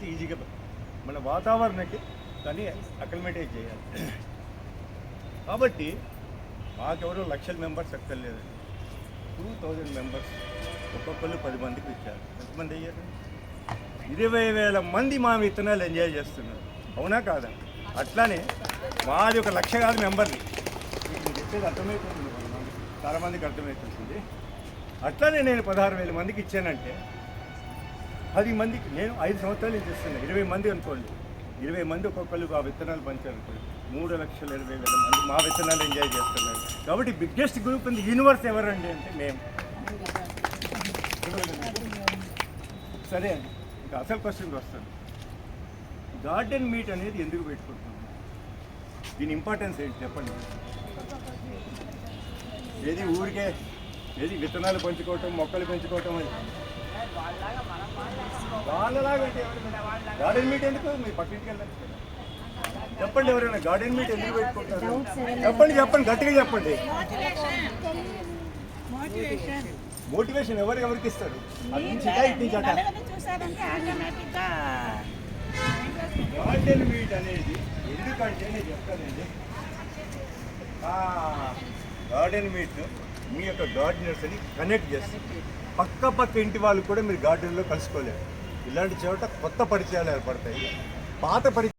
చేస్తే ఈజీగా మన వాతావరణానికి దాన్ని అక్లిమేటైజ్ చేయాలి. కాబట్టి మాకెవరో లక్షల మెంబర్స్ అక్కర్లేదండి. 2000 మెంబర్స్ ఒక్కొక్కరు 10 మందికి ఇచ్చారు. ఎంతమంది అయ్యారు? 20,000 మంది మా విత్తనాలు ఎంజాయ్ చేస్తున్నారు. అవునా కాదా? అట్లానే మాది 1,00,000 కాదు మెంబర్ని. మీకు చెప్పేది అర్థమవుతుంది, చాలామందికి అర్థమవుతుంది. అట్లానే నేను 16,000 మందికి ఇచ్చానంటే 10 మందికి నేను 5 సంవత్సరాలు నుంచి ఇస్తున్నాను. 20 మంది అనుకోండి, 20 మంది ఒక్కొక్కరు ఆ విత్తనాలు పంచారనుకోండి, 3,20,000 మంది మా విత్తనాలు ఎంజాయ్ చేస్తున్నారు. కాబట్టి biggest group in the universe ఎవరండి అంటే మేము. సరే అండి, ఇంకా అసలు క్వశ్చన్కి వస్తాను. గార్డెన్ మీట్ అనేది ఎందుకు పెట్టుకుంటున్నాం? దీని ఇంపార్టెన్స్ ఏంటి చెప్పండి. ఏది ఊరికే ఏది విత్తనాలు పెంచుకోవటం, మొక్కలు పెంచుకోవటం అని వాళ్ళలాగా అంటే గార్డెన్ మీట్ ఎందుకు? మీ పక్కింటికి వెళ్ళాలి. చెప్పండి, ఎవరైనా గార్డెన్ మీట్ ఎందుకు పెట్టుకుంటారు? చెప్పండి చెప్పండి, గట్టిగా చెప్పండి. మోటివేషన్ ఎవరికి ఇస్తారు? అది నుంచి ఇటు నుంచి అట. గార్డెన్ మీట్ అనేది ఎందుకంటే నేను చెప్తానండి, గార్డెన్ మీట్ మీ యొక్క గార్డెనర్స్ అని కనెక్ట్ చేస్తుంది. పక్క ఇంటి వాళ్ళు కూడా మీరు గార్డెన్లో కలుసుకోలేరు. ఇలాంటి చోట కొత్త పరిచయాలు ఏర్పడతాయి. పాత